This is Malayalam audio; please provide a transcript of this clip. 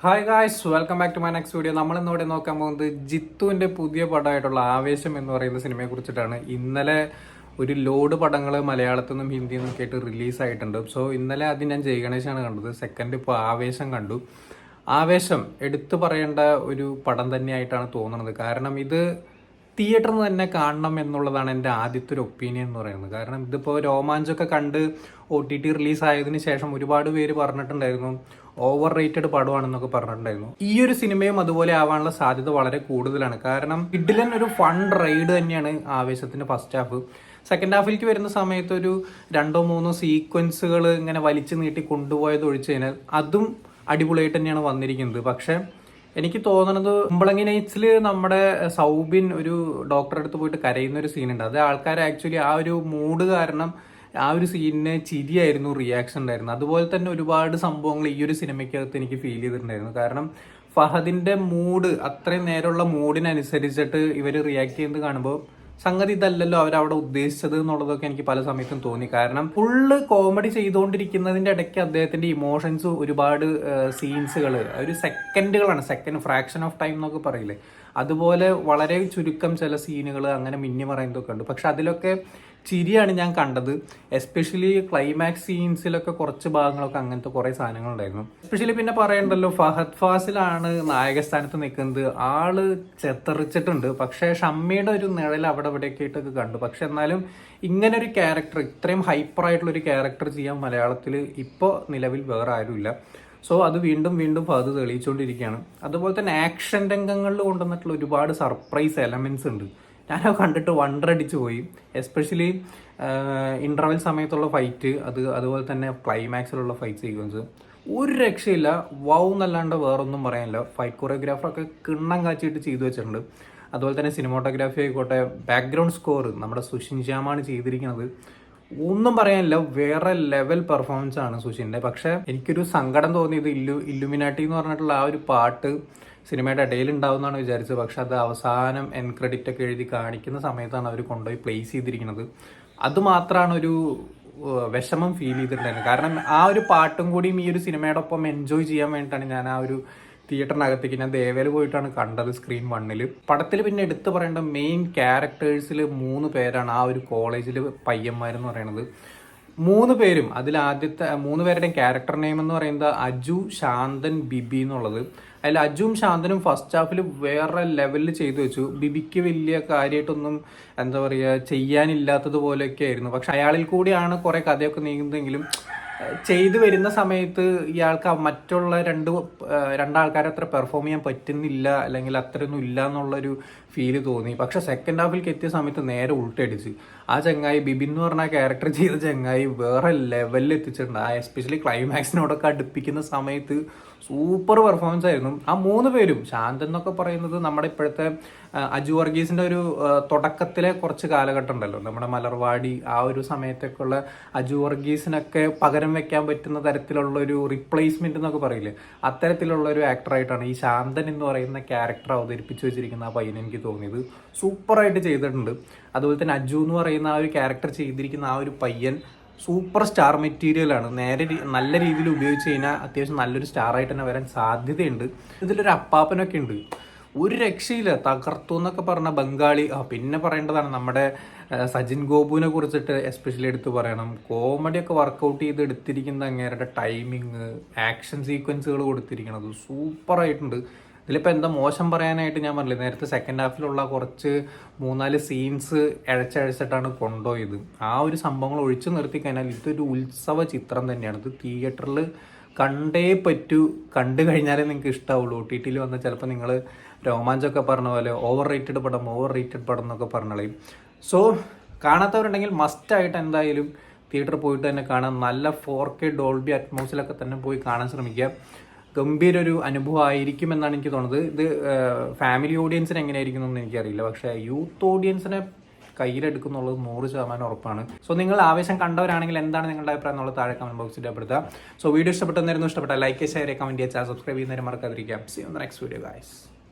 Hi guys, welcome back to my next video. നമ്മൾ ഇന്നിവിടെ നോക്കാൻ പോകുന്നത് ജിത്തുവിന്റെ പുതിയ പടമായിട്ടുള്ള ആവേശം എന്ന് പറയുന്ന സിനിമയെ കുറിച്ചിട്ടാണ്. ഇന്നലെ ഒരു ലോഡ് പടങ്ങൾ മലയാളത്തിൽ നിന്നും ഹിന്ദിയിൽ നിന്നും കേട്ട് റിലീസായിട്ടുണ്ട്. സോ ഇന്നലെ അത് ഞാൻ ജയ് ഗണേശാണ് കണ്ടത്. സെക്കൻഡ് ഇപ്പോൾ ആവേശം കണ്ടു. ആവേശം എടുത്തു പറയേണ്ട ഒരു പടം തന്നെയായിട്ടാണ് തോന്നുന്നത്. കാരണം ഇത് തിയേറ്ററിൽ നിന്ന് തന്നെ കാണണം എന്നുള്ളതാണ് എൻ്റെ ആദ്യത്തെ ഒരു ഒപ്പീനിയൻ എന്ന് പറയുന്നത്. കാരണം ഇതിപ്പോൾ രോമാഞ്ചൊക്കെ കണ്ട് OTT റിലീസായതിനു ശേഷം ഒരുപാട് പേര് പറഞ്ഞിട്ടുണ്ടായിരുന്നു ഓവർ റേറ്റഡ് പടമാണെന്നൊക്കെ പറഞ്ഞിട്ടുണ്ടായിരുന്നു. ഈ ഒരു സിനിമയും അതുപോലെ ആവാനുള്ള സാധ്യത വളരെ കൂടുതലാണ്. കാരണം കിഡിലൻ ഒരു ഫൺ റൈഡ് തന്നെയാണ് ആവേശത്തിന്റെ ഫസ്റ്റ് ഹാഫ്. സെക്കൻഡ് ഹാഫിലേക്ക് വരുന്ന സമയത്ത് ഒരു 2-3 സീക്വൻസുകൾ ഇങ്ങനെ വലിച്ചു നീട്ടി കൊണ്ടുപോയത് ഒഴിച്ചു കഴിഞ്ഞാൽ അതും അടിപൊളിയായിട്ട് തന്നെയാണ് വന്നിരിക്കുന്നത്. പക്ഷെ എനിക്ക് തോന്നുന്നത് കുമ്പളങ്ങി നൈറ്റ്സിൽ നമ്മുടെ സൗബിൻ ഒരു ഡോക്ടറെ അടുത്ത് പോയിട്ട് കരയുന്ന ഒരു സീനുണ്ട്. അത് ആൾക്കാർ ആക്ച്വലി ആ ഒരു മൂഡ് കാരണം ആ ഒരു സീനിന് ചിരിയായിരുന്നു, റിയാക്ഷൻ ഉണ്ടായിരുന്നു. അതുപോലെ തന്നെ ഒരുപാട് സംഭവങ്ങൾ ഈ ഒരു സിനിമയ്ക്കകത്ത് എനിക്ക് ഫീൽ ചെയ്തിട്ടുണ്ടായിരുന്നു. കാരണം ഫഹദിന്റെ മൂഡ്, അത്രയും നേരമുള്ള മൂഡിനനുസരിച്ചിട്ട് ഇവർ റിയാക്ട് ചെയ്യുന്നത് കാണുമ്പോൾ സംഗതി ഇതല്ലല്ലോ അവരവിടെ ഉദ്ദേശിച്ചത് എന്നുള്ളതൊക്കെ എനിക്ക് പല സമയത്തും തോന്നി. കാരണം ഫുള്ള് കോമഡി ചെയ്തുകൊണ്ടിരിക്കുന്നതിന്റെ ഇടയ്ക്ക് അദ്ദേഹത്തിന്റെ ഇമോഷൻസ്, ഒരുപാട് സീൻസുകൾ ഒരു സെക്കൻഡുകളാണ്, സെക്കൻഡ് ഫ്രാക്ഷൻ ഓഫ് ടൈം എന്നൊക്കെ പറയില്ലേ, അതുപോലെ വളരെ ചുരുക്കം ചില സീനുകൾ അങ്ങനെ മിന്നി പറയുന്നതൊക്കെ ഉണ്ട്. പക്ഷെ അതിലൊക്കെ ചിരിയാണ് ഞാൻ കണ്ടത്. എസ്പെഷ്യലി ക്ലൈമാക്സ് സീൻസിലൊക്കെ കുറച്ച് ഭാഗങ്ങളൊക്കെ അങ്ങനത്തെ കുറെ സാധനങ്ങളുണ്ടായിരുന്നു. എസ്പെഷ്യലി പിന്നെ പറയണ്ടല്ലോ, ഫഹദ് ഫാസിലാണ് നായകസ്ഥാനത്ത് നിൽക്കുന്നത്. ആള് ചെത്തറിച്ചിട്ടുണ്ട്. പക്ഷെ ഷമ്മിയുടെ ഒരു നിഴൽ അവിടെ ഇവിടെയൊക്കെ ആയിട്ടൊക്കെ കണ്ടു. പക്ഷെ എന്നാലും ഇങ്ങനെ ഒരു ക്യാരക്ടർ, ഇത്രയും ഹൈപ്പർ ആയിട്ടുള്ള ഒരു ക്യാരക്ടർ ചെയ്യാൻ മലയാളത്തിൽ ഇപ്പോൾ നിലവിൽ വേറെ ആരുമില്ല. സോ അത് വീണ്ടും വീണ്ടും ഫഹദ് തെളിയിച്ചുകൊണ്ടിരിക്കുകയാണ്. അതുപോലെ തന്നെ ആക്ഷൻ രംഗങ്ങളിൽ കൊണ്ടുവന്നിട്ടുള്ള ഒരുപാട് സർപ്രൈസ് എലമെന്റ്സ് ഉണ്ട്. ഞാനത് കണ്ടിട്ട് വണ്ടറടിച്ചു പോയി. എസ്പെഷ്യലി ഇന്റർവെൽ സമയത്തുള്ള ഫൈറ്റ്, അതുപോലെ തന്നെ ക്ലൈമാക്സിലുള്ള ഫൈറ്റ് സീക്വൻസ് ഒരു രക്ഷയില്ല. വൗ എന്നല്ലാണ്ട് വേറൊന്നും പറയാനില്ല. ഫൈറ്റ് കൊറിയോഗ്രാഫറൊക്കെ കിണ്ണം കാച്ചിട്ട് ചെയ്തു വെച്ചിട്ടുണ്ട്. അതുപോലെ തന്നെ സിനിമാറ്റോഗ്രാഫി ആയിക്കോട്ടെ, ബാക്ക്ഗ്രൗണ്ട് സ്കോർ നമ്മുടെ സുഷിൻ ശ്യാമാണ് ചെയ്തിരിക്കുന്നത്. ഒന്നും പറയാനില്ല, വേറെ ലെവൽ പെർഫോമൻസ് ആണ് സുഷിൻ്റെ. പക്ഷെ എനിക്കൊരു സങ്കടം തോന്നിയത് ഇല്ലുമിനാട്ടി എന്ന് പറഞ്ഞിട്ടുള്ള ആ ഒരു പാട്ട് സിനിമയുടെ ഇടയിൽ ഉണ്ടാവുമെന്നാണ് വിചാരിച്ചത്. പക്ഷെ അത് അവസാനം എൻ ക്രെഡിറ്റ് ഒക്കെ എഴുതി കാണിക്കുന്ന സമയത്താണ് അവർ കൊണ്ടുപോയി പ്ലേസ് ചെയ്തിരിക്കുന്നത്. അത് മാത്രമാണ് ഒരു വിഷമം ഫീൽ ചെയ്തിട്ടുണ്ടായിരുന്നത്. കാരണം ആ ഒരു പാട്ടും കൂടിയും ഈ ഒരു സിനിമയുടെ ഒപ്പം എൻജോയ് ചെയ്യാൻ വേണ്ടിയിട്ടാണ് ഞാൻ ആ ഒരു തിയേറ്ററിനകത്തേക്ക്, ഞാൻ ദേവേൽ പോയിട്ടാണ് കണ്ടത് സ്ക്രീൻ 1. പടത്തിൽ പിന്നെ എടുത്തു പറയേണ്ട മെയിൻ ക്യാരക്ടേഴ്സിൽ 3 പേരാണ് ആ ഒരു കോളേജിൽ പയ്യന്മാരെന്ന് പറയുന്നത്. 3 പേരും, അതിൽ ആദ്യത്തെ 3 പേരുടെയും ക്യാരക്ടർ നെയിം എന്ന് പറയുന്നത് അജു, ശാന്തൻ, ബിബി എന്നുള്ളത്. അതിൽ അജുവും ശാന്തനും ഫസ്റ്റ് ഹാഫിൽ വേറെ ലെവലിൽ ചെയ്തു വെച്ചു. ബിബിക്ക് വലിയ കാര്യമായിട്ടൊന്നും എന്താ പറയുക ചെയ്യാനില്ലാത്തതുപോലെയൊക്കെ ആയിരുന്നു. പക്ഷെ അയാളിൽ കൂടിയാണ് കുറെ കഥയൊക്കെ നീങ്ങുന്നതെങ്കിലും ചെയ്തു വരുന്ന സമയത്ത് ഇയാൾക്ക് മറ്റുള്ള രണ്ടാൾക്കാരെ അത്ര പെർഫോം ചെയ്യാൻ പറ്റുന്നില്ല, അല്ലെങ്കിൽ അത്രയൊന്നും ഇല്ല എന്നുള്ളൊരു ഫീല് തോന്നി. പക്ഷെ സെക്കൻഡ് ഹാഫിലേക്ക് എത്തിയ സമയത്ത് നേരെ ഉൾട്ടടിച്ച് ആ ചങ്ങായി, ബിബിൻ എന്ന് പറഞ്ഞ ക്യാരക്ടർ ചെയ്ത ചങ്ങായി വേറെ ലെവലിൽ എത്തിച്ചിട്ടുണ്ട്. ആ എസ്പെഷ്യലി ക്ലൈമാക്സിനോടൊക്കെ അടുപ്പിക്കുന്ന സമയത്ത് സൂപ്പർ പെർഫോമൻസ് ആയിരുന്നു. ആ 3 പേരും, ശാന്തൻ എന്നൊക്കെ പറയുന്നത് നമ്മുടെ ഇപ്പോഴത്തെ അജു വർഗീസിന്റെ ഒരു തുടക്കത്തിലെ കുറച്ച് കാലഘട്ടം ഉണ്ടല്ലോ, നമ്മുടെ മലർവാടി ആ ഒരു സമയത്തൊക്കെ ഉള്ള അജു വർഗീസിനൊക്കെ പകരം വെക്കാൻ പറ്റുന്ന തരത്തിലുള്ള ഒരു റീപ്ലേസ്മെന്റ് എന്നൊക്കെ പറയില്ലേ, അത്തരത്തിലുള്ള ഒരു ആക്ടറായിട്ടാണ് ഈ ശാന്തൻ എന്ന് പറയുന്ന ക്യാരക്ടർ അവതരിപ്പിച്ചു വെച്ചിരിക്കുന്ന ആ പയ്യനെ എനിക്ക് തോന്നിയത്. സൂപ്പറായിട്ട് ചെയ്തിട്ടുണ്ട്. അതുപോലെ തന്നെ അജു എന്ന് പറയുന്ന ആ ഒരു ക്യാരക്ടർ ചെയ്തിരിക്കുന്ന ആ ഒരു പയ്യൻ സൂപ്പർ സ്റ്റാർ മെറ്റീരിയലാണ്. നല്ല രീതിയിൽ ഉപയോഗിച്ച് കഴിഞ്ഞാൽ അത്യാവശ്യം നല്ലൊരു സ്റ്റാറായിട്ട് തന്നെ വരാൻ സാധ്യതയുണ്ട്. ഇതിലൊരു അപ്പാപ്പനൊക്കെ ഉണ്ട്, ഒരു രക്ഷയില്ല, തകർത്തു എന്നൊക്കെ പറഞ്ഞ ബംഗാളി. പിന്നെ പറയേണ്ടതാണ് നമ്മുടെ സജിൻ ഗോപുവിനെ കുറിച്ചിട്ട് എസ്പെഷ്യലി എടുത്ത് പറയണം. കോമഡിയൊക്കെ വർക്കൗട്ട് ചെയ്ത് എടുത്തിരിക്കുന്ന അങ്ങേരുടെ ടൈമിങ്, ആക്ഷൻ സീക്വൻസുകൾ കൊടുത്തിരിക്കുന്നത് സൂപ്പറായിട്ടുണ്ട്. ഇതിലിപ്പോൾ എന്താ മോശം പറയാനായിട്ട് ഞാൻ പറഞ്ഞില്ല. നേരത്തെ സെക്കൻഡ് ഹാഫിലുള്ള കുറച്ച് 3-4 സീൻസ് ഇഴച്ചഴിച്ചിട്ടാണ് കൊണ്ടുപോയത്. ആ ഒരു സംഭവങ്ങൾ ഒഴിച്ചു നിർത്തി കഴിഞ്ഞാൽ ഇതൊരു ഉത്സവ ചിത്രം തന്നെയാണ്. ഇത് തിയേറ്ററിൽ കണ്ടേ പറ്റൂ. കണ്ടു കഴിഞ്ഞാലേ നിങ്ങൾക്ക് ഇഷ്ടമാവുള്ളൂ. OTT വന്നാൽ ചിലപ്പോൾ നിങ്ങൾ രോമാഞ്ചൊക്കെ പറഞ്ഞ പോലെ ഓവർ റേറ്റഡ് പടം എന്നൊക്കെ പറഞ്ഞോളയും. സോ കാണാത്തവരുണ്ടെങ്കിൽ മസ്റ്റായിട്ട് എന്തായാലും തിയേറ്ററിൽ പോയിട്ട് തന്നെ കാണാം. നല്ല 4K ഡോൾബി അറ്റ്മോസിലൊക്കെ തന്നെ പോയി കാണാൻ ശ്രമിക്കുക. ഗംഭീര ഒരു അനുഭവം ആയിരിക്കും എന്നാണ് എനിക്ക് തോന്നുന്നത്. ഇത് ഫാമിലി ഓഡിയൻസിന് എങ്ങനെയായിരിക്കും എന്നൊന്നും എനിക്കറിയില്ല. പക്ഷേ യൂത്ത് ഓഡിയൻസിനെ കയ്യിലെടുക്കുന്നുള്ളത് 100% ഉറപ്പാണ്. സോ നിങ്ങൾ ആവേശം കണ്ടവരാണെങ്കിൽ എന്താണ് നിങ്ങളുടെ അഭിപ്രായം എന്നുള്ളത് താഴെ കമന്റ് ബോക്സിൽ രേഖപ്പെടുത്തുക. സോ വീഡിയോ ഇഷ്ടപ്പെട്ടെന്നായിരുന്നു, ഇഷ്ടപ്പെട്ട ലൈക്ക്, ഷെയർ, കമന്റ് ചെയ്യുക, സബ്സ്ക്രൈബ് ചെയ്യുന്നവരെ മറക്കാതിരിക്കാം. See you in the next video guys.